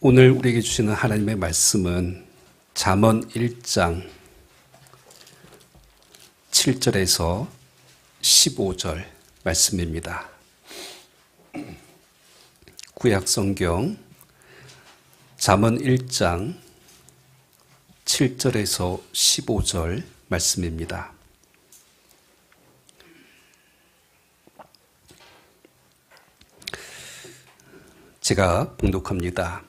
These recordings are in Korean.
오늘 우리에게 주시는 하나님의 말씀은 잠언 1장 7절에서 15절 말씀입니다. 구약성경 잠언 1장 7절에서 15절 말씀입니다. 제가 봉독합니다.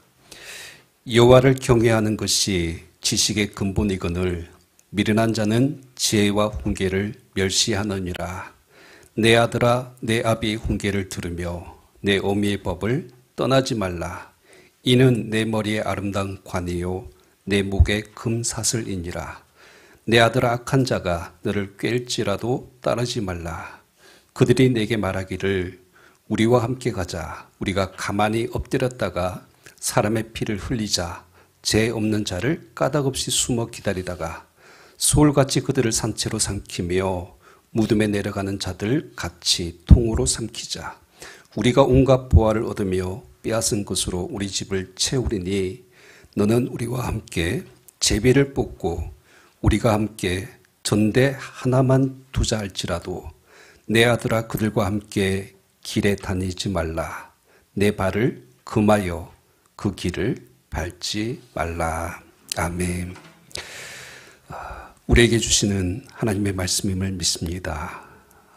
여호와를 경외하는 것이 지식의 근본이거늘 미련한 자는 지혜와 훈계를 멸시하느니라. 내 아들아, 내 아비의 훈계를 들으며 내 어미의 법을 떠나지 말라. 이는 내 머리에 아름다운 관이요 내 목에 금사슬이니라. 내 아들아, 악한 자가 너를 꿰일지라도 따르지 말라. 그들이 내게 말하기를 우리와 함께 가자. 우리가 가만히 엎드렸다가 사람의 피를 흘리자. 죄 없는 자를 까닭없이 숨어 기다리다가 소울같이 그들을 산채로 삼키며 무덤에 내려가는 자들 같이 통으로 삼키자. 우리가 온갖 보화를 얻으며 빼앗은 것으로 우리 집을 채우리니 너는 우리와 함께 제비를 뽑고 우리가 함께 전대 하나만 두자 할지라도 내 아들아, 그들과 함께 길에 다니지 말라. 내 발을 금하여 그 길을 밟지 말라. 아멘. 우리에게 주시는 하나님의 말씀임을 믿습니다.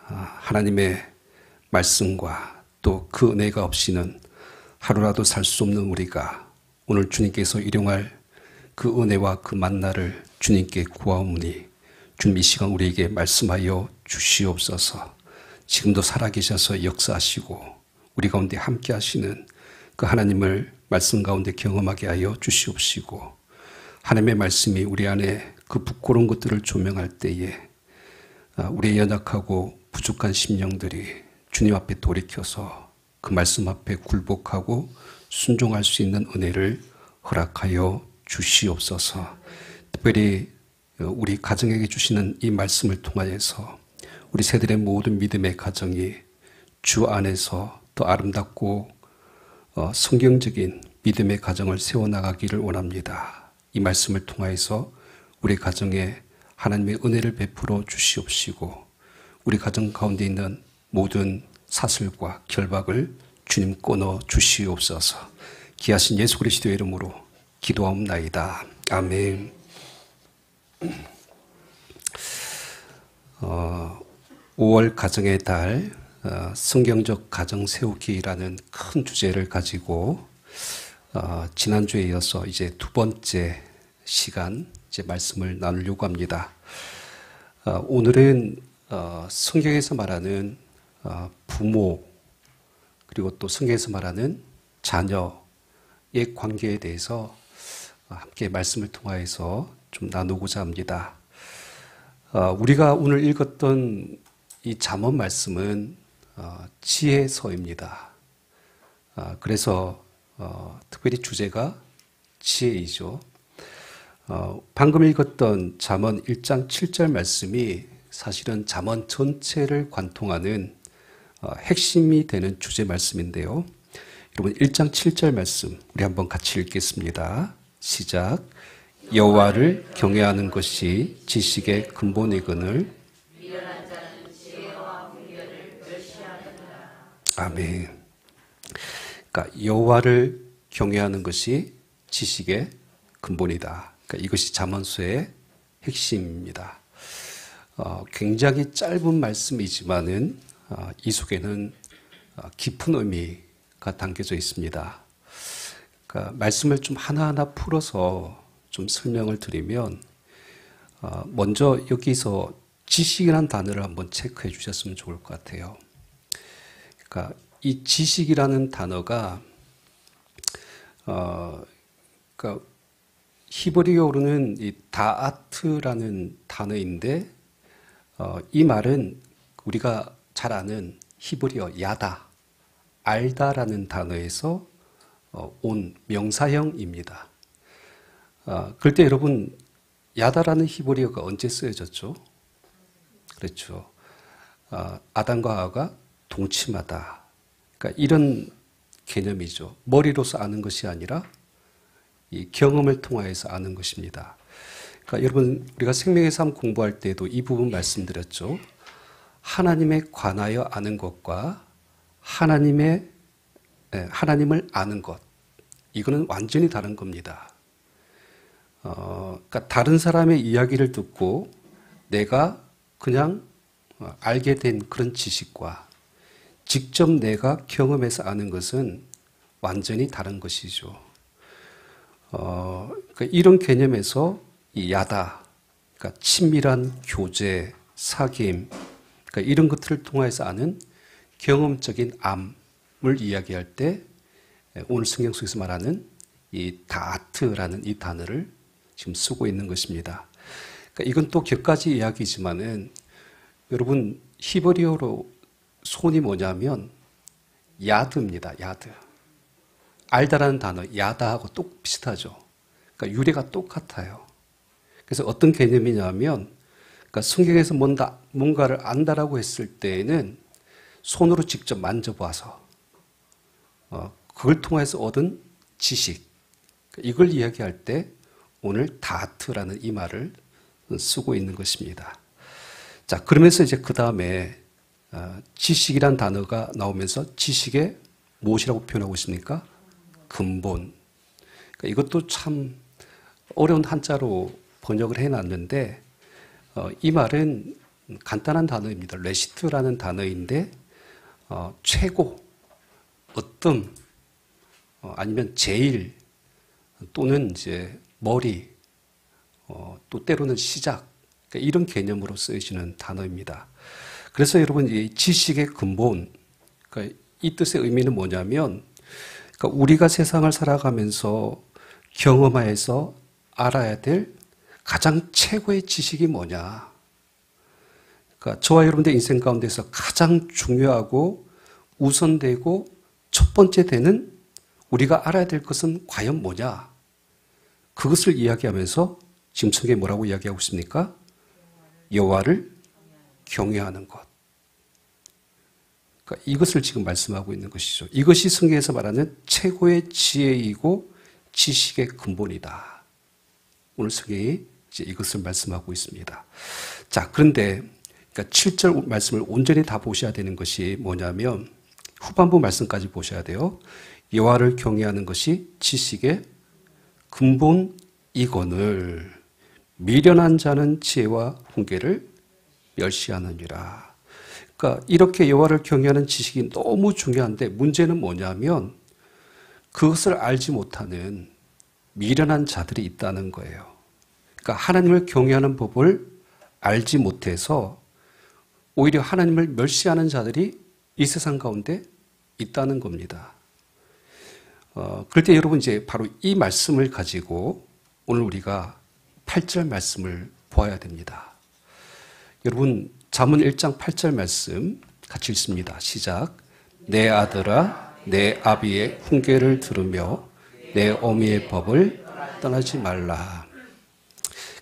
하나님의 말씀과 또 그 은혜가 없이는 하루라도 살 수 없는 우리가 오늘 주님께서 일용할 그 은혜와 그 만나를 주님께 구하오니 주님 이 시간 우리에게 말씀하여 주시옵소서. 지금도 살아계셔서 역사하시고 우리 가운데 함께 하시는 그 하나님을 말씀 가운데 경험하게 하여 주시옵시고 하나님의 말씀이 우리 안에 그 부끄러운 것들을 조명할 때에 우리의 연약하고 부족한 심령들이 주님 앞에 돌이켜서 그 말씀 앞에 굴복하고 순종할 수 있는 은혜를 허락하여 주시옵소서. 특별히 우리 가정에게 주시는 이 말씀을 통하여서 우리 세들의 모든 믿음의 가정이 주 안에서 더 아름답고 성경적인 믿음의 가정을 세워나가기를 원합니다. 이 말씀을 통하여서 우리 가정에 하나님의 은혜를 베풀어 주시옵시고 우리 가정 가운데 있는 모든 사슬과 결박을 주님 끊어 주시옵소서. 귀하신 예수 그리스도의 이름으로 기도하옵나이다. 아멘. 5월 가정의 달 성경적 가정 세우기라는 큰 주제를 가지고 지난주에 이어서 이제 두 번째 시간 이제 말씀을 나누려고 합니다. 오늘은 성경에서 말하는 부모 그리고 또 성경에서 말하는 자녀의 관계에 대해서 함께 말씀을 통하여서 좀 나누고자 합니다. 우리가 오늘 읽었던 이 잠언 말씀은 지혜서입니다. 그래서 특별히 주제가 지혜이죠. 방금 읽었던 잠언 1장 7절 말씀이 사실은 잠언 전체를 관통하는 핵심이 되는 주제 말씀인데요. 여러분 1장 7절 말씀 우리 한번 같이 읽겠습니다. 시작. 여호와를 경외하는 것이 지식의 근본이거늘 아멘. 그러니까 여호와를 경외하는 것이 지식의 근본이다. 그러니까 이것이 잠언서의 핵심입니다. 굉장히 짧은 말씀이지만은 이 속에는 깊은 의미가 담겨져 있습니다. 그러니까 말씀을 좀 하나하나 풀어서 좀 설명을 드리면 먼저 여기서 지식이라는 단어를 한번 체크해 주셨으면 좋을 것 같아요. 그러니까 이 지식이라는 단어가 그러니까 히브리어로는 이 다아트라는 단어인데 이 말은 우리가 잘 아는 히브리어 야다, 알다라는 단어에서 온 명사형입니다. 그럴 때 여러분 야다라는 히브리어가 언제 쓰여졌죠? 그렇죠. 아담과 하와가 동침하다. 그러니까 이런 개념이죠. 머리로서 아는 것이 아니라 이 경험을 통하여서 아는 것입니다. 그러니까 여러분, 우리가 생명의 삶 공부할 때도 이 부분 말씀드렸죠. 하나님에 관하여 아는 것과 하나님을 아는 것, 이거는 완전히 다른 겁니다. 그러니까 다른 사람의 이야기를 듣고 내가 그냥 알게 된 그런 지식과 직접 내가 경험해서 아는 것은 완전히 다른 것이죠. 그러니까 이런 개념에서 이 야다, 그러니까 친밀한 교제, 사귐, 그러니까 이런 것들을 통해서 아는 경험적인 암을 이야기할 때 오늘 성경 속에서 말하는 이 다트라는 이 단어를 지금 쓰고 있는 것입니다. 그러니까 이건 또 격가지 이야기지만은 여러분 히브리어로 손이 뭐냐면 야드입니다. 야드. 알다라는 단어 야다하고 똑 비슷하죠. 그러니까 유래가 똑같아요. 그래서 어떤 개념이냐면 그러니까 성경에서 뭔가를 안다라고 했을 때에는 손으로 직접 만져봐서 그걸 통해서 얻은 지식, 이걸 이야기할 때 오늘 다트라는 이 말을 쓰고 있는 것입니다. 자, 그러면서 이제 그 다음에 지식이란 단어가 나오면서 지식의 무엇이라고 표현하고 있습니까? 근본. 그러니까 이것도 참 어려운 한자로 번역을 해놨는데 이 말은 간단한 단어입니다. 레시트라는 단어인데 최고, 어떤, 아니면 제일, 또는 이제 머리, 또 때로는 시작, 그러니까 이런 개념으로 쓰여지는 단어입니다. 그래서 여러분 이 지식의 근본, 그러니까 이 뜻의 의미는 뭐냐면, 그러니까 우리가 세상을 살아가면서 경험하여서 알아야 될 가장 최고의 지식이 뭐냐. 그러니까 저와 여러분의 인생 가운데서 가장 중요하고 우선되고 첫 번째 되는 우리가 알아야 될 것은 과연 뭐냐. 그것을 이야기하면서 지금 성경에 뭐라고 이야기하고 있습니까? 여호와를 경외하는 것. 그러니까 이것을 지금 말씀하고 있는 것이죠. 이것이 성경에서 말하는 최고의 지혜이고 지식의 근본이다. 오늘 성경이 이제 이것을 말씀하고 있습니다. 자, 그런데 그러니까 7절 말씀을 온전히 다 보셔야 되는 것이 뭐냐면 후반부 말씀까지 보셔야 돼요. 여호와를 경외하는 것이 지식의 근본이거늘 미련한 자는 지혜와 훈계를 멸시하느니라. 그러니까 이렇게 여호와를 경외하는 지식이 너무 중요한데 문제는 뭐냐면 그것을 알지 못하는 미련한 자들이 있다는 거예요. 그러니까 하나님을 경외하는 법을 알지 못해서 오히려 하나님을 멸시하는 자들이 이 세상 가운데 있다는 겁니다. 그럴 때 여러분 이제 바로 이 말씀을 가지고 오늘 우리가 8절 말씀을 보아야 됩니다. 여러분 잠언 1장 8절 말씀 같이 읽습니다. 시작. 내 아들아 내 아비의 훈계를 들으며 내 어미의 법을 떠나지 말라.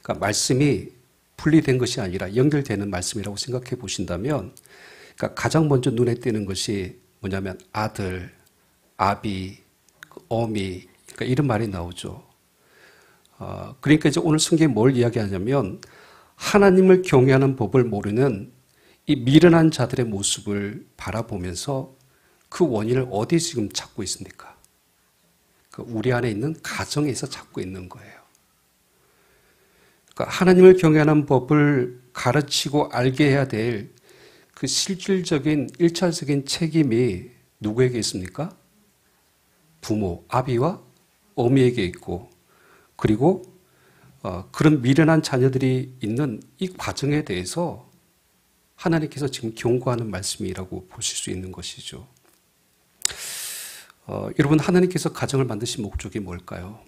그러니까 말씀이 분리된 것이 아니라 연결되는 말씀이라고 생각해 보신다면 그러니까 가장 먼저 눈에 띄는 것이 뭐냐면 아들, 아비, 어미, 그러니까 이런 말이 나오죠. 그러니까 이제 오늘 성경에 뭘 이야기하냐면 하나님을 경외하는 법을 모르는 이 미련한 자들의 모습을 바라보면서 그 원인을 어디 지금 찾고 있습니까? 우리 안에 있는 가정에서 찾고 있는 거예요. 그러니까 하나님을 경외하는 법을 가르치고 알게 해야 될 그 실질적인 일차적인 책임이 누구에게 있습니까? 부모, 아비와 어미에게 있고 그리고 그런 미련한 자녀들이 있는 이 과정에 대해서 하나님께서 지금 경고하는 말씀이라고 보실 수 있는 것이죠. 여러분 하나님께서 가정을 만드신 목적이 뭘까요?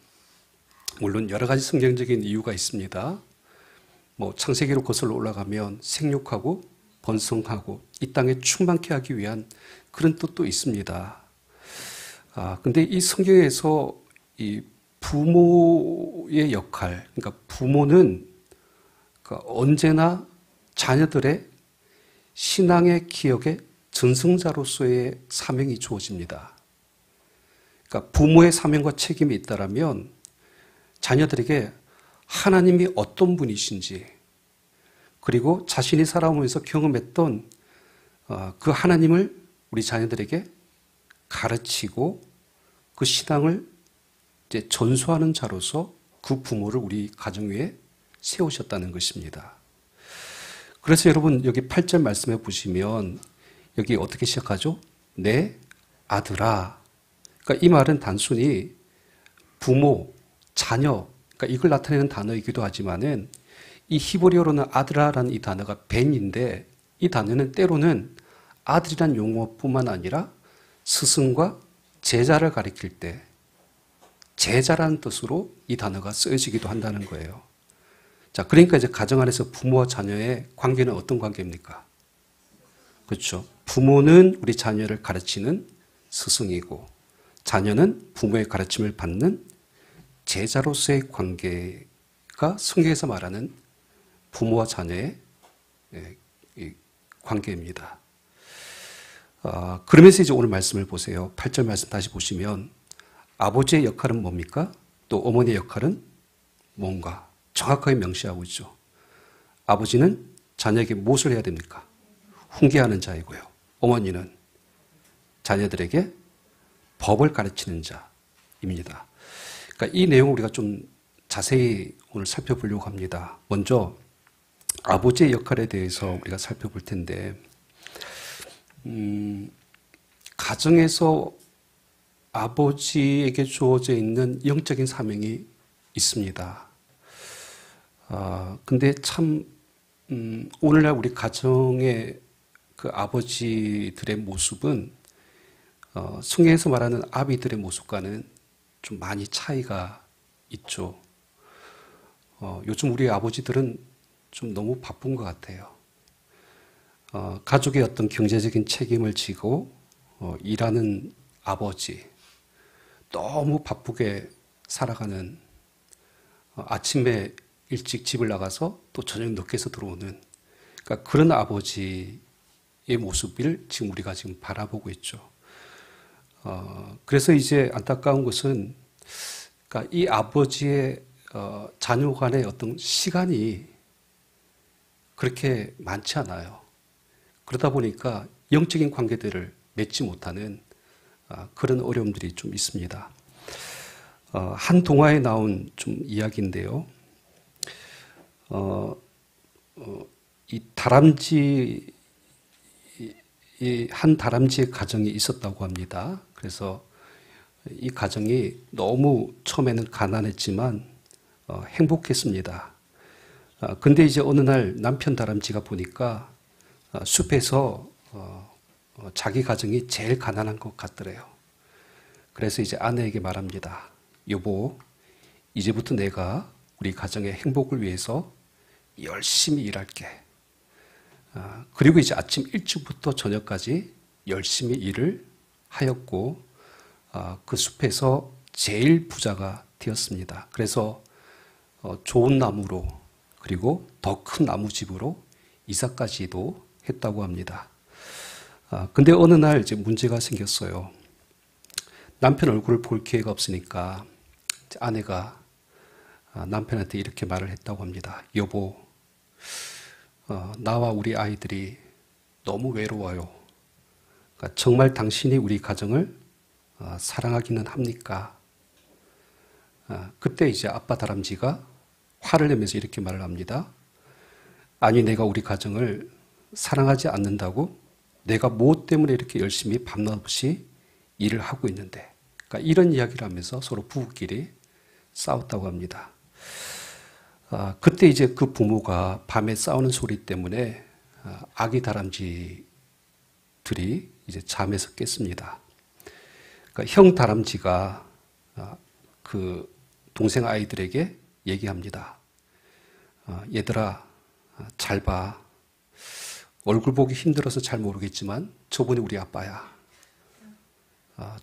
물론 여러 가지 성경적인 이유가 있습니다. 창세기로 거슬러 올라가면 생육하고 번성하고 이 땅에 충만케 하기 위한 그런 뜻도 있습니다. 근데 이 성경에서 이 부모의 역할, 그러니까 부모는 언제나 자녀들의 신앙의 기억의 전승자로서의 사명이 주어집니다. 그러니까 부모의 사명과 책임이 있다라면 자녀들에게 하나님이 어떤 분이신지, 그리고 자신이 살아오면서 경험했던 그 하나님을 우리 자녀들에게 가르치고 그 신앙을 이제 전수하는 자로서 그 부모를 우리 가정 위에 세우셨다는 것입니다. 그래서 여러분 여기 8절 말씀해 보시면 여기 어떻게 시작하죠? 내 아들아. 그러니까 이 말은 단순히 부모, 자녀, 그러니까 이걸 나타내는 단어이기도 하지만은 이 히브리어로는 아드라라는 이 단어가 벤인데 이 단어는 때로는 아들이란 용어뿐만 아니라 스승과 제자를 가리킬 때 제자라는 뜻으로 이 단어가 쓰여지기도 한다는 거예요. 자, 그러니까 이제 가정 안에서 부모와 자녀의 관계는 어떤 관계입니까? 그렇죠. 부모는 우리 자녀를 가르치는 스승이고 자녀는 부모의 가르침을 받는 제자로서의 관계가 성경에서 말하는 부모와 자녀의 관계입니다. 그러면서 이제 오늘 말씀을 보세요. 8절 말씀 다시 보시면 아버지의 역할은 뭡니까? 또 어머니의 역할은 뭔가 정확하게 명시하고 있죠. 아버지는 자녀에게 무엇을 해야 됩니까? 훈계하는 자이고요. 어머니는 자녀들에게 법을 가르치는 자입니다. 그러니까 이 내용을 우리가 좀 자세히 오늘 살펴보려고 합니다. 먼저 아버지의 역할에 대해서 우리가 살펴볼 텐데 가정에서 아버지에게 주어져 있는 영적인 사명이 있습니다. 근데 참 오늘날 우리 가정의 그 아버지들의 모습은 성경에서 말하는 아비들의 모습과는 좀 많이 차이가 있죠. 요즘 우리 아버지들은 좀 너무 바쁜 것 같아요. 가족의 어떤 경제적인 책임을 지고 일하는 아버지, 너무 바쁘게 살아가는 아침에 일찍 집을 나가서 또 저녁 늦게서 들어오는 그러니까 그런 아버지의 모습을 지금 우리가 지금 바라보고 있죠. 그래서 이제 안타까운 것은 그러니까 이 아버지의 자녀 간의 어떤 시간이 그렇게 많지 않아요. 그러다 보니까 영적인 관계들을 맺지 못하는 그런 어려움들이 좀 있습니다. 한 동화에 나온 좀 이야기인데요. 이 다람쥐, 한 다람쥐의 가정이 있었다고 합니다. 그래서 이 가정이 너무 처음에는 가난했지만 행복했습니다. 근데 이제 어느 날 남편 다람쥐가 보니까 숲에서 자기 가정이 제일 가난한 것 같더래요. 그래서 이제 아내에게 말합니다. 여보, 이제부터 내가 우리 가정의 행복을 위해서 열심히 일할게. 그리고 이제 아침 일찍부터 저녁까지 열심히 일을 하였고 그 숲에서 제일 부자가 되었습니다. 그래서 좋은 나무로 그리고 더 큰 나무집으로 이사까지도 했다고 합니다. 근데 어느 날 이제 문제가 생겼어요. 남편 얼굴을 볼 기회가 없으니까 아내가 남편한테 이렇게 말을 했다고 합니다. 여보, 나와 우리 아이들이 너무 외로워요. 그러니까 정말 당신이 우리 가정을 사랑하기는 합니까? 그때 이제 아빠 다람쥐가 화를 내면서 이렇게 말을 합니다. 아니, 내가 우리 가정을 사랑하지 않는다고? 내가 무엇 때문에 이렇게 열심히 밤낮 없이 일을 하고 있는데. 그러니까 이런 이야기를 하면서 서로 부부끼리 싸웠다고 합니다. 그때 이제 그 부모가 밤에 싸우는 소리 때문에 아기 다람쥐들이 이제 잠에서 깼습니다. 그러니까 형 다람쥐가 그 동생 아이들에게 얘기합니다. 얘들아, 잘 봐. 얼굴 보기 힘들어서 잘 모르겠지만 저분이 우리 아빠야.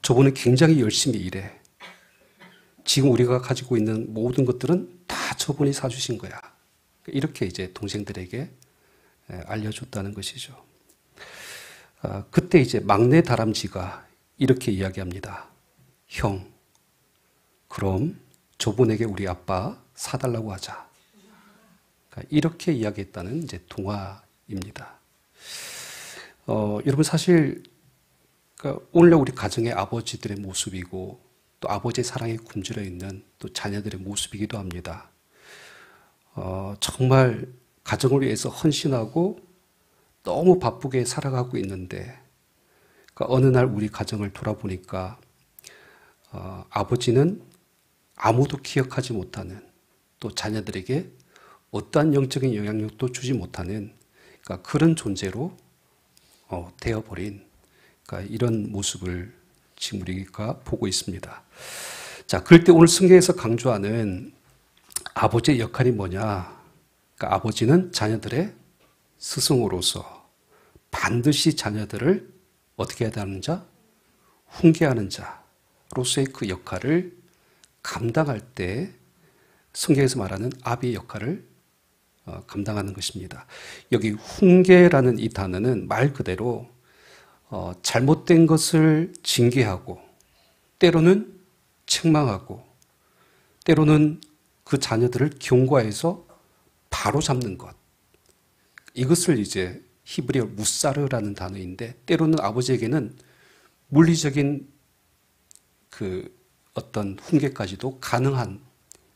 저분은 굉장히 열심히 일해. 지금 우리가 가지고 있는 모든 것들은 다 저분이 사주신 거야. 이렇게 이제 동생들에게 알려줬다는 것이죠. 그때 이제 막내 다람쥐가 이렇게 이야기합니다. 형, 그럼 저분에게 우리 아빠 사달라고 하자. 그러니까 이렇게 이야기했다는 이제 동화입니다. 여러분 사실 그러니까 오늘날 우리 가정의 아버지들의 모습이고 또 아버지의 사랑에 굶주려 있는 또 자녀들의 모습이기도 합니다. 정말 가정을 위해서 헌신하고 너무 바쁘게 살아가고 있는데 그러니까 어느 날 우리 가정을 돌아보니까 아버지는 아무도 기억하지 못하는 또 자녀들에게 어떠한 영적인 영향력도 주지 못하는 그러니까 그런 존재로 되어버린 그러니까 이런 모습을 지금 우리가 보고 있습니다. 자, 그럴 때 오늘 성경에서 강조하는 아버지의 역할이 뭐냐? 그러니까 아버지는 자녀들의 스승으로서 반드시 자녀들을 어떻게 해야 하는 자? 훈계하는 자로서의 그 역할을 감당할 때 성경에서 말하는 아비의 역할을 감당하는 것입니다. 여기 훈계라는 이 단어는 말 그대로 잘못된 것을 징계하고 때로는 책망하고 때로는 그 자녀들을 경고해서 바로잡는 것. 이것을 이제 히브리어 무사르라는 단어인데 때로는 아버지에게는 물리적인 그 어떤 훈계까지도 가능한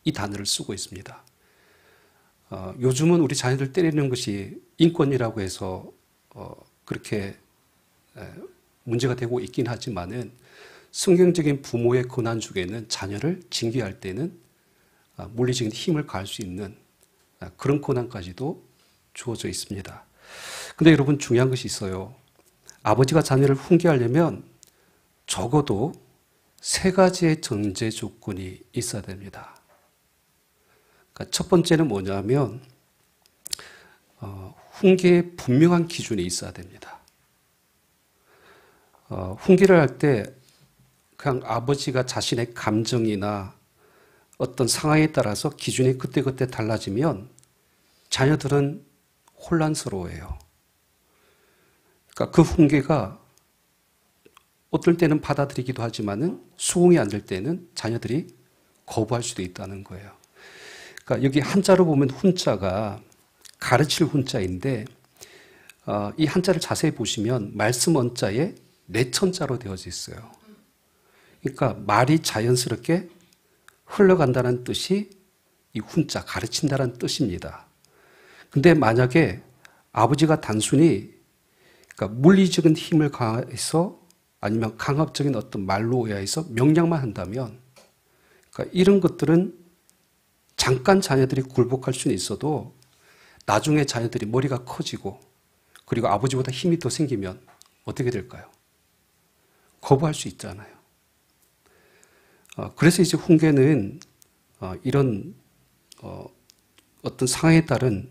이 단어를 쓰고 있습니다. 요즘은 우리 자녀들 때리는 것이 인권이라고 해서 그렇게 문제가 되고 있긴 하지만은 성경적인 부모의 권한 중에는 자녀를 징계할 때는 물리적인 힘을 가할 수 있는 그런 권한까지도 주어져 있습니다. 근데 여러분 중요한 것이 있어요. 아버지가 자녀를 훈계하려면 적어도 세 가지의 전제 조건이 있어야 됩니다. 그러니까 첫 번째는 뭐냐면 훈계에 분명한 기준이 있어야 됩니다. 훈계를 할 때 그냥 아버지가 자신의 감정이나 어떤 상황에 따라서 기준이 그때그때 달라지면 자녀들은 혼란스러워해요. 그러니까 그 훈계가 어떨 때는 받아들이기도 하지만은 수긍이 안 될 때는 자녀들이 거부할 수도 있다는 거예요. 그러니까 여기 한자로 보면 훈자가 가르칠 훈자인데 이 한자를 자세히 보시면 말씀 언자에 내천자로 되어져 있어요. 그러니까 말이 자연스럽게 흘러간다는 뜻이 이 훈자, 가르친다는 뜻입니다. 근데 만약에 아버지가 단순히 그러니까 물리적인 힘을 가해서 아니면 강압적인 어떤 말로 의해서 명령만 한다면 그러니까 이런 것들은 잠깐 자녀들이 굴복할 수는 있어도 나중에 자녀들이 머리가 커지고 그리고 아버지보다 힘이 더 생기면 어떻게 될까요? 거부할 수 있잖아요. 그래서 이제 훈계는 이런 어떤 상황에 따른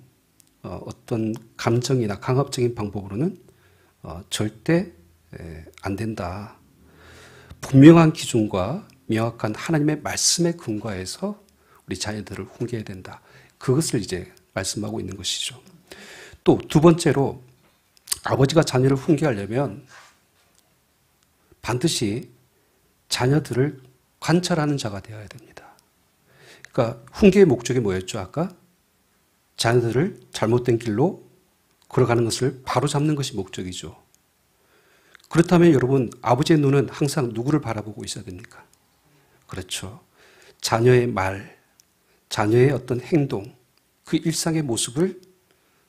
어떤 감정이나 강압적인 방법으로는 절대 안 된다. 분명한 기준과 명확한 하나님의 말씀에 근거해서 우리 자녀들을 훈계해야 된다. 그것을 이제 말씀하고 있는 것이죠. 또 두 번째로 아버지가 자녀를 훈계하려면 반드시 자녀들을 관찰하는 자가 되어야 됩니다. 그러니까 훈계의 목적이 뭐였죠? 아까 자녀들을 잘못된 길로 걸어가는 것을 바로잡는 것이 목적이죠. 그렇다면 여러분 아버지의 눈은 항상 누구를 바라보고 있어야 됩니까? 그렇죠. 자녀의 말, 자녀의 어떤 행동, 그 일상의 모습을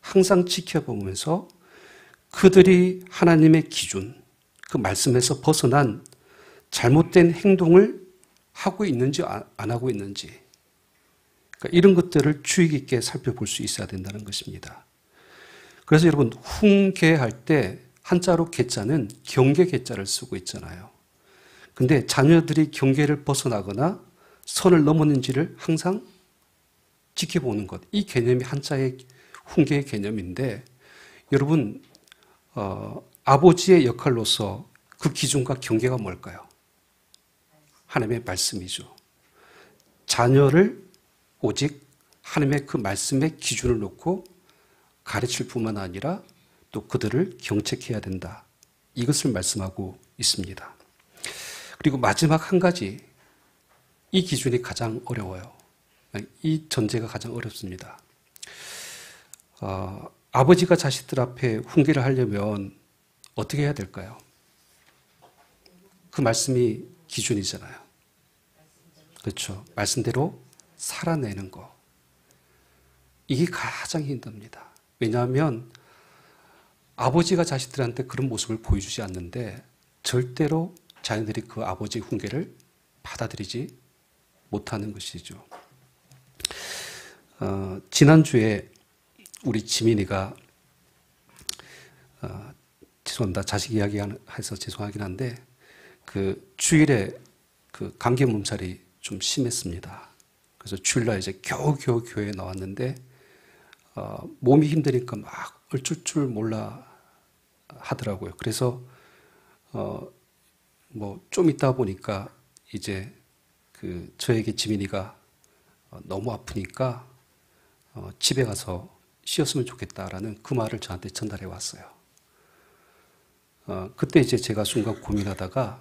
항상 지켜보면서 그들이 하나님의 기준, 그 말씀에서 벗어난 잘못된 행동을 하고 있는지 안 하고 있는지 그러니까 이런 것들을 주의 깊게 살펴볼 수 있어야 된다는 것입니다. 그래서 여러분 훈계할 때 한자로 계자는 경계 계자를 쓰고 있잖아요. 근데 자녀들이 경계를 벗어나거나 선을 넘었는지를 항상 지켜보는 것. 이 개념이 한자의 훈계의 개념인데 여러분 아버지의 역할로서 그 기준과 경계가 뭘까요? 하나님의 말씀이죠. 자녀를 오직 하나님의 그 말씀의 기준을 놓고 가르칠 뿐만 아니라 또 그들을 경책해야 된다. 이것을 말씀하고 있습니다. 그리고 마지막 한 가지, 이 기준이 가장 어려워요. 이 전제가 가장 어렵습니다. 아버지가 자식들 앞에 훈계를 하려면 어떻게 해야 될까요? 그 말씀이 기준이잖아요. 그렇죠. 말씀대로 살아내는 거. 이게 가장 힘듭니다. 왜냐하면 아버지가 자식들한테 그런 모습을 보여주지 않는데 절대로 자녀들이 그 아버지의 훈계를 받아들이지 못하는 것이죠. 지난주에 우리 지민이가 죄송합니다. 자식 이야기해서 죄송하긴 한데 그 주일에 그 감기 몸살이 좀 심했습니다. 그래서 주일날 이제 겨우겨우 교회에 나왔는데 몸이 힘드니까 막 어쩔 줄 몰라 하더라고요. 그래서 뭐 좀 있다 보니까 이제 그 저에게 지민이가 너무 아프니까 집에 가서 쉬었으면 좋겠다라는 그 말을 저한테 전달해 왔어요. 그때 이제 제가 순간 고민하다가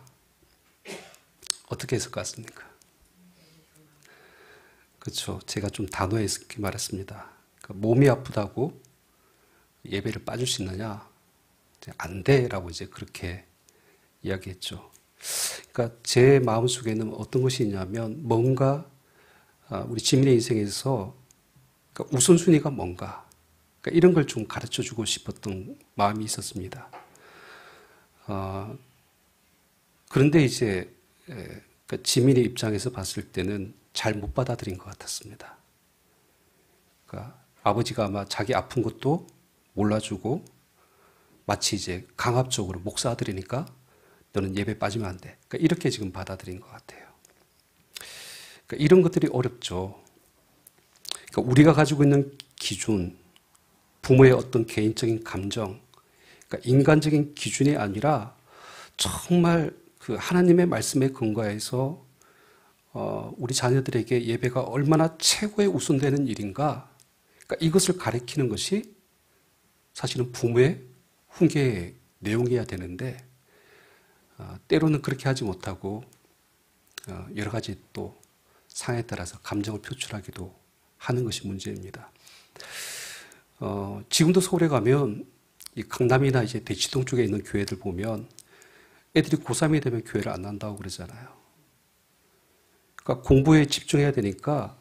어떻게 했을 것 같습니까? 그렇죠. 제가 좀 단호하게 말했습니다. 그러니까 몸이 아프다고 예배를 빠질 수 있느냐? 안 돼라고 이제 그렇게 이야기했죠. 그러니까 제 마음속에는 어떤 것이 있냐면 뭔가 우리 지민의 인생에서 그러니까 우선순위가 뭔가 그러니까 이런 걸 좀 가르쳐주고 싶었던 마음이 있었습니다. 그런데 이제 그러니까 지민의 입장에서 봤을 때는 잘 못 받아들인 것 같았습니다. 그러니까 아버지가 아마 자기 아픈 것도 몰라주고 마치 이제 강압적으로 목사 아들이니까 너는 예배 빠지면 안 돼. 그러니까 이렇게 지금 받아들인 것 같아요. 그러니까 이런 것들이 어렵죠. 그러니까 우리가 가지고 있는 기준, 부모의 어떤 개인적인 감정, 그러니까 인간적인 기준이 아니라 정말 그 하나님의 말씀에 근거해서 우리 자녀들에게 예배가 얼마나 최고의 우선되는 일인가, 그러니까 이것을 가리키는 것이 사실은 부모의 훈계의 내용이어야 되는데 때로는 그렇게 하지 못하고 여러 가지 또 상황에 따라서 감정을 표출하기도 하는 것이 문제입니다. 지금도 서울에 가면 이 강남이나 이제 대치동 쪽에 있는 교회들 보면 애들이 고3이 되면 교회를 안 난다고 그러잖아요. 그러니까 공부에 집중해야 되니까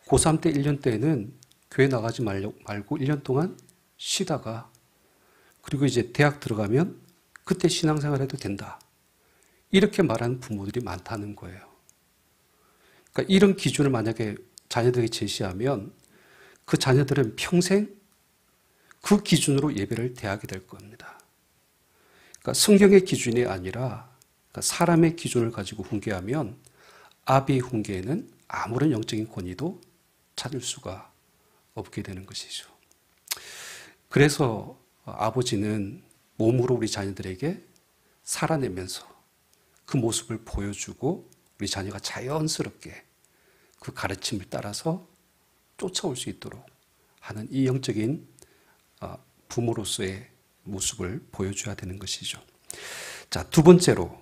고3 때 1년 때는 교회 나가지 말고 1년 동안 쉬다가 그리고 이제 대학 들어가면 그때 신앙생활 해도 된다. 이렇게 말하는 부모들이 많다는 거예요. 그러니까 이런 기준을 만약에 자녀들에게 제시하면 그 자녀들은 평생 그 기준으로 예배를 대하게 될 겁니다. 그러니까 성경의 기준이 아니라 그러니까 사람의 기준을 가지고 훈계하면 아비의 훈계에는 아무런 영적인 권위도 찾을 수가 없게 되는 것이죠. 그래서 아버지는 몸으로 우리 자녀들에게 살아내면서 그 모습을 보여주고 우리 자녀가 자연스럽게 그 가르침을 따라서 쫓아올 수 있도록 하는 이 영적인 부모로서의 모습을 보여줘야 되는 것이죠. 자, 두 번째로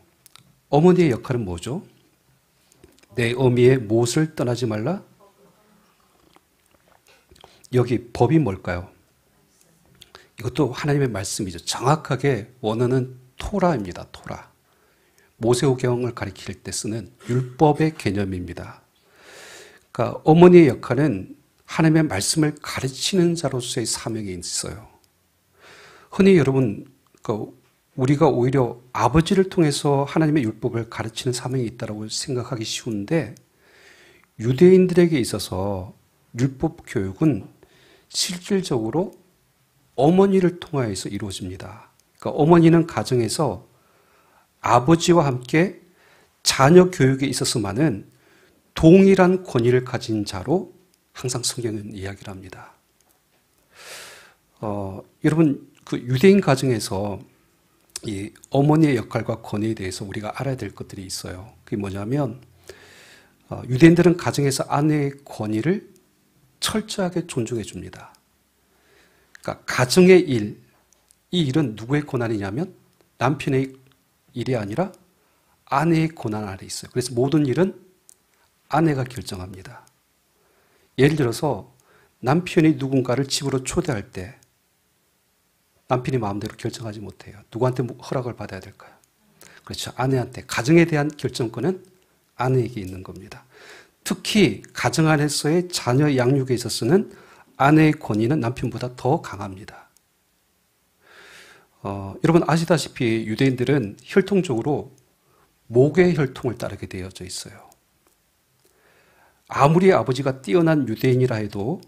어머니의 역할은 뭐죠? 내 어미의 못을 떠나지 말라. 여기 법이 뭘까요? 이것도 하나님의 말씀이죠. 정확하게 원어는 토라입니다. 토라. 모세오경을 가리킬 때 쓰는 율법의 개념입니다. 그러니까 어머니의 역할은 하나님의 말씀을 가르치는 자로서의 사명이 있어요. 흔히 여러분, 우리가 오히려 아버지를 통해서 하나님의 율법을 가르치는 사명이 있다고 생각하기 쉬운데 유대인들에게 있어서 율법 교육은 실질적으로 어머니를 통하여서 이루어집니다. 그러니까 어머니는 가정에서 아버지와 함께 자녀 교육에 있어서만은 동일한 권위를 가진 자로 항상 성경은 이야기를 합니다. 여러분, 그 유대인 가정에서 이 어머니의 역할과 권위에 대해서 우리가 알아야 될 것들이 있어요. 그게 뭐냐면, 유대인들은 가정에서 아내의 권위를 철저하게 존중해 줍니다. 그러니까 가정의 일, 이 일은 누구의 권한이냐면 남편의 일이 아니라 아내의 권한 아래 있어요. 그래서 모든 일은 아내가 결정합니다. 예를 들어서 남편이 누군가를 집으로 초대할 때 남편이 마음대로 결정하지 못해요. 누구한테 허락을 받아야 될까요? 그렇죠. 아내한테. 가정에 대한 결정권은 아내에게 있는 겁니다. 특히 가정 안에서의 자녀 양육에 있어서는 아내의 권위는 남편보다 더 강합니다. 여러분 아시다시피 유대인들은 혈통적으로 목의 혈통을 따르게 되어져 있어요. 아무리 아버지가 뛰어난 유대인이라 해도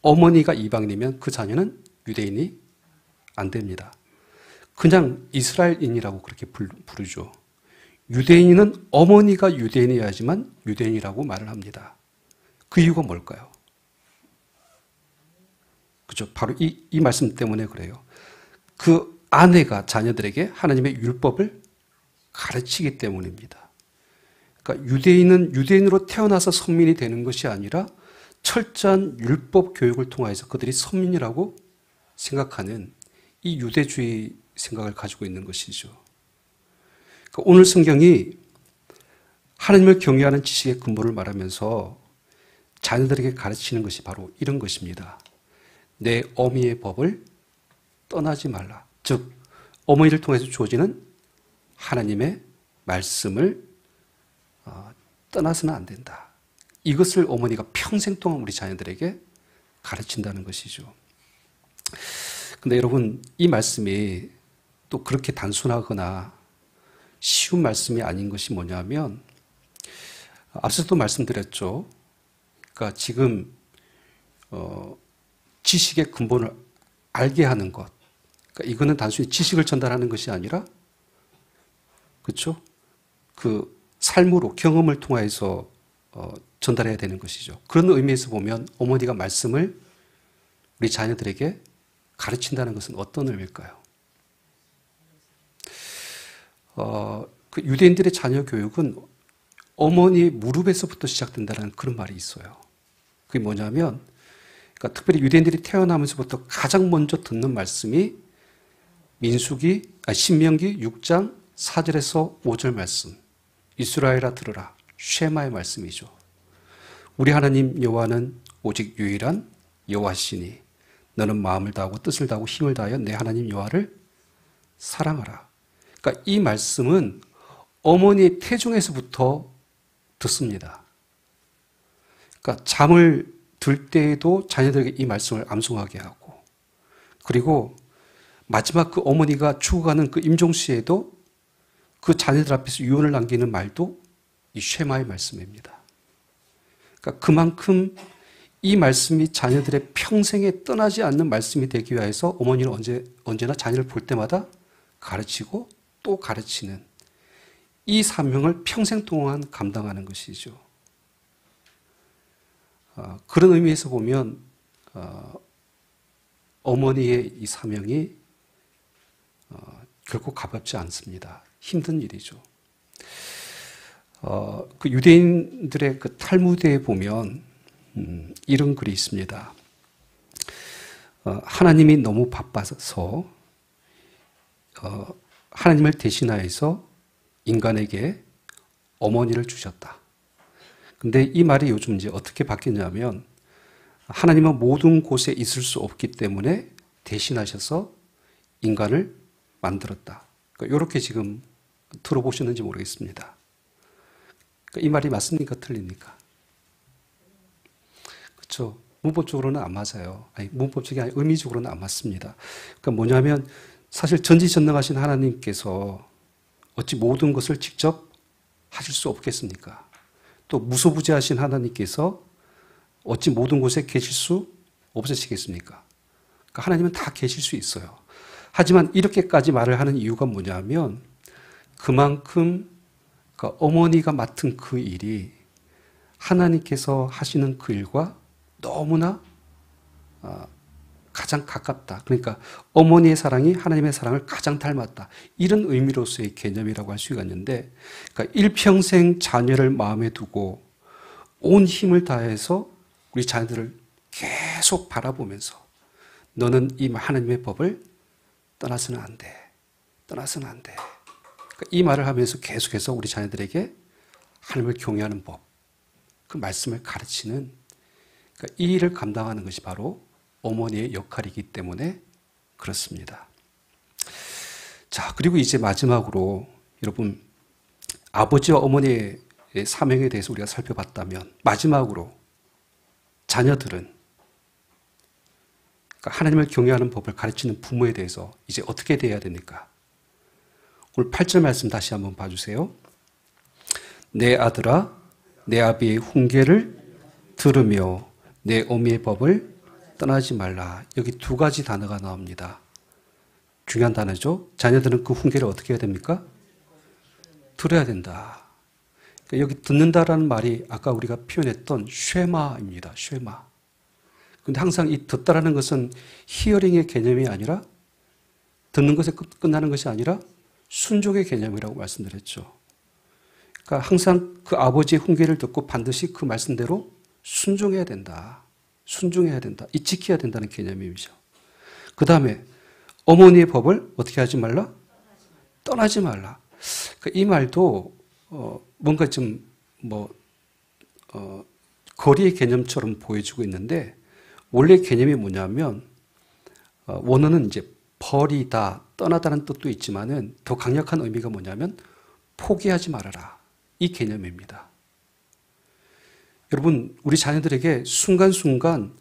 어머니가 이방인이면 그 자녀는 유대인이 안 됩니다. 그냥 이스라엘인이라고 그렇게 부르죠. 유대인은 어머니가 유대인이어야지만 유대인이라고 말을 합니다. 그 이유가 뭘까요? 그죠? 바로 이 말씀 때문에 그래요. 그 아내가 자녀들에게 하나님의 율법을 가르치기 때문입니다. 그러니까 유대인은 유대인으로 태어나서 선민이 되는 것이 아니라 철저한 율법 교육을 통해서 그들이 선민이라고 생각하는 이 유대주의 생각을 가지고 있는 것이죠. 그러니까 오늘 성경이 하나님을 경외하는 지식의 근본을 말하면서 자녀들에게 가르치는 것이 바로 이런 것입니다. 내 어미의 법을 떠나지 말라. 즉 어머니를 통해서 주어지는 하나님의 말씀을 떠나서는 안 된다. 이것을 어머니가 평생 동안 우리 자녀들에게 가르친다는 것이죠. 근데 여러분 이 말씀이 또 그렇게 단순하거나 쉬운 말씀이 아닌 것이 뭐냐면 앞서도 말씀드렸죠. 그러니까 지금 지식의 근본을 알게 하는 것. 그러니까 이거는 단순히 지식을 전달하는 것이 아니라 그렇죠? 그 삶으로 경험을 통해서 전달해야 되는 것이죠. 그런 의미에서 보면 어머니가 말씀을 우리 자녀들에게 가르친다는 것은 어떤 의미일까요? 그 유대인들의 자녀 교육은 어머니의 무릎에서부터 시작된다는 그런 말이 있어요. 그게 뭐냐면, 그러니까 특별히 유대인들이 태어나면서부터 가장 먼저 듣는 말씀이 신명기 6장 4절에서 5절 말씀. 이스라엘아 들으라. 쉐마의 말씀이죠. 우리 하나님 여호와는 오직 유일한 여호와시니 너는 마음을 다하고 뜻을 다하고 힘을 다하여 내 하나님 여호와를 사랑하라. 그러니까 이 말씀은 어머니의 태중에서부터 듣습니다. 그러니까 잠을 들 때에도 자녀들에게 이 말씀을 암송하게 하고, 그리고 마지막 그 어머니가 죽어가는 그 임종시에도 그 자녀들 앞에서 유언을 남기는 말도 이 쉐마의 말씀입니다. 그러니까 그만큼 이 말씀이 자녀들의 평생에 떠나지 않는 말씀이 되기 위해서 어머니는 언제나 자녀를 볼 때마다 가르치고 또 가르치는 이 사명을 평생 동안 감당하는 것이죠. 그런 의미에서 보면 어머니의 이 사명이 결코 가볍지 않습니다. 힘든 일이죠. 그 유대인들의 그 탈무드에 보면 이런 글이 있습니다. 하나님이 너무 바빠서 하나님을 대신하여서 인간에게 어머니를 주셨다. 근데 이 말이 요즘 이제 어떻게 바뀌었냐면 하나님은 모든 곳에 있을 수 없기 때문에 대신하셔서 인간을 만들었다. 그러니까 이렇게 지금 들어보셨는지 모르겠습니다. 그러니까 이 말이 맞습니까? 틀립니까? 그렇죠. 문법적으로는 안 맞아요. 아니, 문법적이 아니라 의미적으로는 안 맞습니다. 그러니까 뭐냐면 사실 전지전능하신 하나님께서 어찌 모든 것을 직접 하실 수 없겠습니까? 또 무소부재하신 하나님께서 어찌 모든 곳에 계실 수 없으시겠습니까? 그러니까 하나님은 다 계실 수 있어요. 하지만 이렇게까지 말을 하는 이유가 뭐냐면 그만큼 그러니까 어머니가 맡은 그 일이 하나님께서 하시는 그 일과 너무나 가장 가깝다. 그러니까 어머니의 사랑이 하나님의 사랑을 가장 닮았다. 이런 의미로서의 개념이라고 할 수가 있는데, 그러니까 일평생 자녀를 마음에 두고 온 힘을 다해서 우리 자녀들을 계속 바라보면서 너는 이 하나님의 법을 떠나서는 안 돼. 떠나서는 안 돼. 이 말을 하면서 계속해서 우리 자녀들에게 하나님을 경외하는 법, 그 말씀을 가르치는 이 일을 감당하는 것이 바로 어머니의 역할이기 때문에 그렇습니다. 자, 그리고 이제 마지막으로 여러분, 아버지와 어머니의 사명에 대해서 우리가 살펴봤다면 마지막으로 자녀들은 하나님을 경외하는 법을 가르치는 부모에 대해서 이제 어떻게 대해야 됩니까? 오늘 8절 말씀 다시 한번 봐주세요. 내 아들아, 내 아비의 훈계를 들으며 내 어미의 법을 떠나지 말라. 여기 두 가지 단어가 나옵니다. 중요한 단어죠. 자녀들은 그 훈계를 어떻게 해야 됩니까? 들어야 된다. 여기 듣는다라는 말이 아까 우리가 표현했던 쉐마입니다. 쉐마. 근데 항상 이 듣다라는 것은 히어링의 개념이 아니라 듣는 것에 끝나는 것이 아니라 순종의 개념이라고 말씀드렸죠. 그러니까 항상 그 아버지의 훈계를 듣고 반드시 그 말씀대로 순종해야 된다. 순종해야 된다. 이 지켜야 된다는 개념이죠. 그 다음에 어머니의 법을 어떻게 하지 말라? 떠나지 말라. 이 말도 뭔가 좀 거리의 개념처럼 보여지고 있는데 원래 개념이 뭐냐면 원어는 이제 버리다, 떠나다는 뜻도 있지만은 더 강력한 의미가 뭐냐면 포기하지 말아라. 이 개념입니다. 여러분, 우리 자녀들에게 순간순간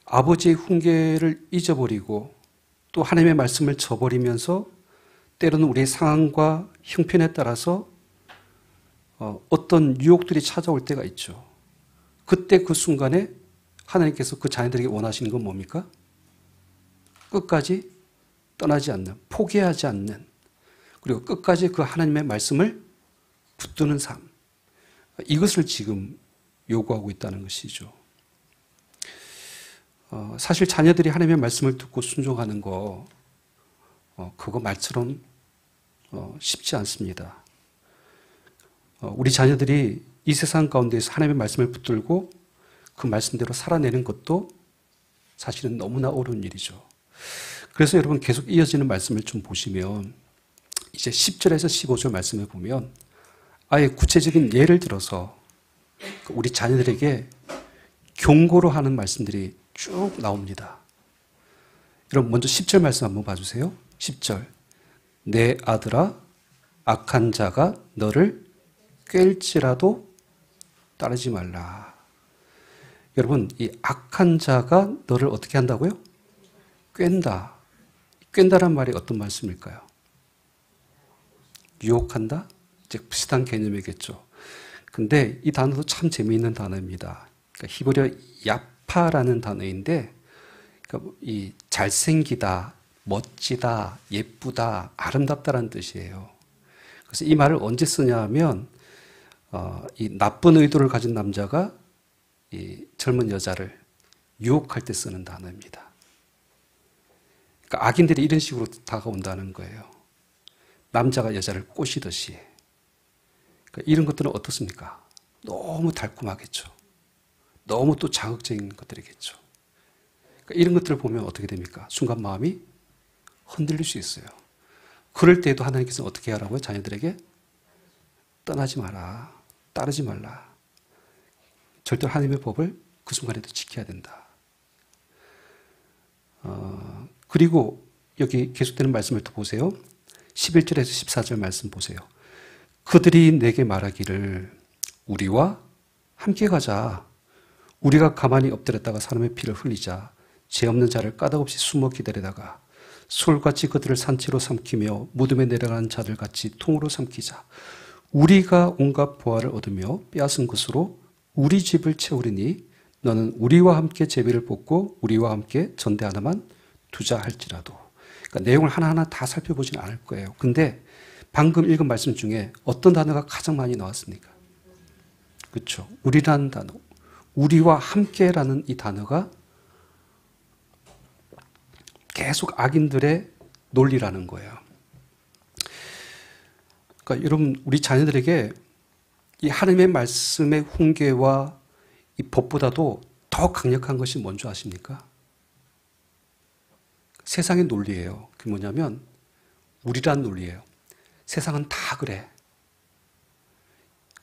아버지의 훈계를 잊어버리고 또 하나님의 말씀을 저버리면서 때로는 우리의 상황과 형편에 따라서 어떤 유혹들이 찾아올 때가 있죠. 그때 그 순간에 하나님께서 그 자녀들에게 원하시는 건 뭡니까? 끝까지 떠나지 않는, 포기하지 않는, 그리고 끝까지 그 하나님의 말씀을 붙드는 삶. 이것을 지금 요구하고 있다는 것이죠. 사실 자녀들이 하나님의 말씀을 듣고 순종하는 거, 그거 말처럼 쉽지 않습니다. 우리 자녀들이 이 세상 가운데서 하나님의 말씀을 붙들고 그 말씀대로 살아내는 것도 사실은 너무나 어려운 일이죠. 그래서 여러분 계속 이어지는 말씀을 좀 보시면 이제 10절에서 15절 말씀을 보면 아예 구체적인 예를 들어서 우리 자녀들에게 경고로 하는 말씀들이 쭉 나옵니다. 여러분 먼저 10절 말씀 한번 봐주세요. 10절. 내 아들아, 악한 자가 너를 꿰일지라도 따르지 말라. 여러분, 이 악한 자가 너를 어떻게 한다고요? 꿰인다. 꿰인다란 말이 어떤 말씀일까요? 유혹한다? 즉 비슷한 개념이겠죠. 근데 이 단어도 참 재미있는 단어입니다. 그러니까 히브리어 야파라는 단어인데, 그러니까 이 잘생기다, 멋지다, 예쁘다, 아름답다라는 뜻이에요. 그래서 이 말을 언제 쓰냐 하면 이 나쁜 의도를 가진 남자가 이 젊은 여자를 유혹할 때 쓰는 단어입니다. 그러니까 악인들이 이런 식으로 다가온다는 거예요. 남자가 여자를 꼬시듯이. 그러니까 이런 것들은 어떻습니까? 너무 달콤하겠죠. 너무 또 자극적인 것들이겠죠. 그러니까 이런 것들을 보면 어떻게 됩니까? 순간 마음이 흔들릴 수 있어요. 그럴 때에도 하나님께서는 어떻게 하라고요? 자녀들에게 떠나지 마라. 따르지 말라. 절대로 하나님의 법을 그 순간에도 지켜야 된다. 그리고 여기 계속되는 말씀을 또 보세요. 11절에서 14절 말씀 보세요. 그들이 내게 말하기를 우리와 함께 가자. 우리가 가만히 엎드렸다가 사람의 피를 흘리자. 죄 없는 자를 까닭없이 숨어 기다리다가 솔같이 그들을 산채로 삼키며 무덤에 내려가는 자들같이 통으로 삼키자. 우리가 온갖 보화를 얻으며 빼앗은 것으로 우리 집을 채우리니 너는 우리와 함께 제비를 뽑고 우리와 함께 전대 하나만 두자 할지라도. 그러니까 내용을 하나하나 다 살펴보지는 않을 거예요. 근데 방금 읽은 말씀 중에 어떤 단어가 가장 많이 나왔습니까? 그렇죠. 우리라는 단어. 우리와 함께라는 이 단어가 계속 악인들의 논리라는 거예요. 그러니까 여러분, 우리 자녀들에게 이 하나님의 말씀의 훈계와 이 법보다도 더 강력한 것이 뭔지 아십니까? 세상의 논리예요. 그게 뭐냐면 우리란 논리예요. 세상은 다 그래.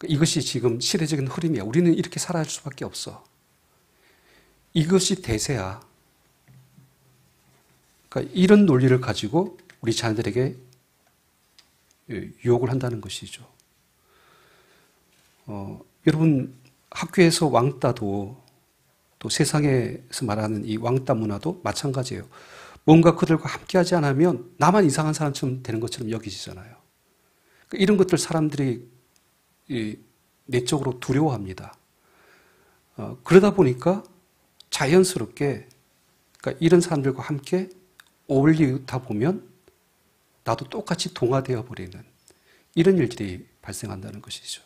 이것이 지금 시대적인 흐름이야. 우리는 이렇게 살아야 할 수밖에 없어. 이것이 대세야. 그러니까 이런 논리를 가지고 우리 자녀들에게 유혹을 한다는 것이죠. 여러분, 학교에서 왕따도 또 세상에서 말하는 이 왕따 문화도 마찬가지예요. 뭔가 그들과 함께하지 않으면 나만 이상한 사람처럼 되는 것처럼 여기지잖아요. 그러니까 이런 것들 사람들이 내적으로 두려워합니다. 그러다 보니까 자연스럽게 그러니까 이런 사람들과 함께 어울리다 보면 나도 똑같이 동화되어 버리는 이런 일들이 발생한다는 것이죠.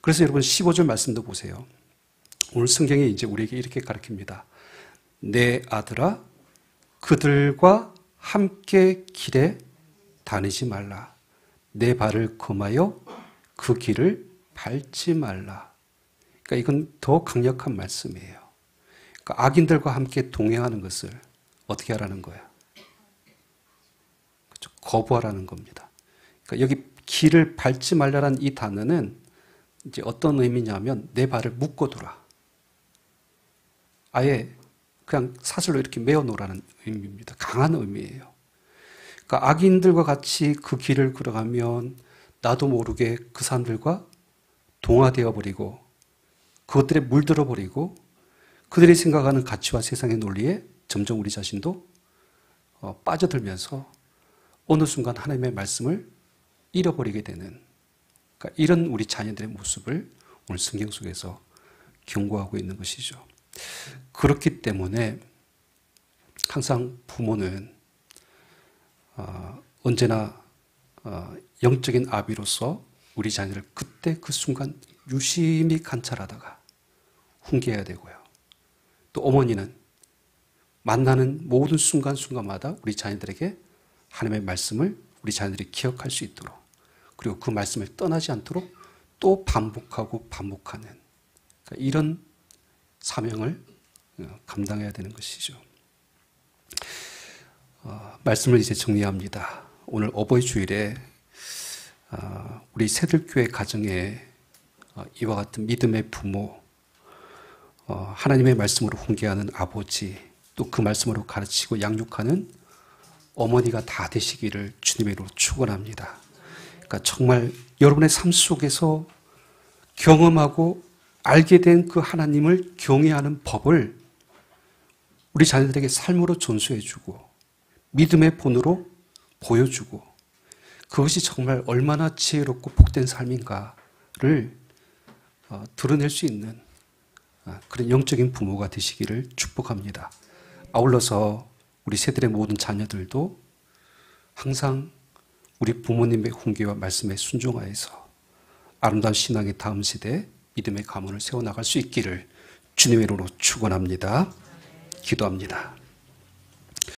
그래서 여러분 15절 말씀도 보세요. 오늘 성경이 이제 우리에게 이렇게 가르칩니다. 내 아들아, 그들과 함께 길에 다니지 말라. 내 발을 금하여 그 길을 밟지 말라. 그러니까 이건 더 강력한 말씀이에요. 그러니까 악인들과 함께 동행하는 것을 어떻게 하라는 거야? 그렇죠? 거부하라는 겁니다. 그러니까 여기 길을 밟지 말라는 이 단어는 이제 어떤 의미냐면 내 발을 묶어두라. 아예 그냥 사슬로 이렇게 메어 놓으라는 의미입니다. 강한 의미예요. 그러니까 악인들과 같이 그 길을 걸어가면 나도 모르게 그 사람들과 동화되어 버리고 그것들에 물들어 버리고 그들이 생각하는 가치와 세상의 논리에 점점 우리 자신도 빠져들면서 어느 순간 하나님의 말씀을 잃어버리게 되는 그러니까 이런 우리 자녀들의 모습을 오늘 성경 속에서 경고하고 있는 것이죠. 그렇기 때문에 항상 부모는 언제나 영적인 아비로서 우리 자녀를 그때 그 순간 유심히 관찰하다가 훈계해야 되고요. 또 어머니는 만나는 모든 순간순간마다 우리 자녀들에게 하나님의 말씀을 우리 자녀들이 기억할 수 있도록 그리고 그 말씀을 떠나지 않도록 또 반복하고 반복하는 그러니까 이런 사명을 감당해야 되는 것이죠. 말씀을 이제 정리합니다. 오늘 어버이 주일에 우리 새들교회 가정에 이와 같은 믿음의 부모, 하나님의 말씀으로 훈계하는 아버지, 또 그 말씀으로 가르치고 양육하는 어머니가 다 되시기를 주님의 이름으로 축원합니다. 그러니까 정말 여러분의 삶 속에서 경험하고 알게 된 그 하나님을 경외하는 법을 우리 자녀들에게 삶으로 전수해주고 믿음의 본으로 보여주고 그것이 정말 얼마나 지혜롭고 복된 삶인가를 드러낼 수 있는 그런 영적인 부모가 되시기를 축복합니다. 아울러서 우리 세들의 모든 자녀들도 항상 우리 부모님의 훈계와 말씀에 순종하여서 아름다운 신앙의 다음 세대에 믿음의 가문을 세워나갈 수 있기를 주님의 이름으로 축원합니다. 기도합니다.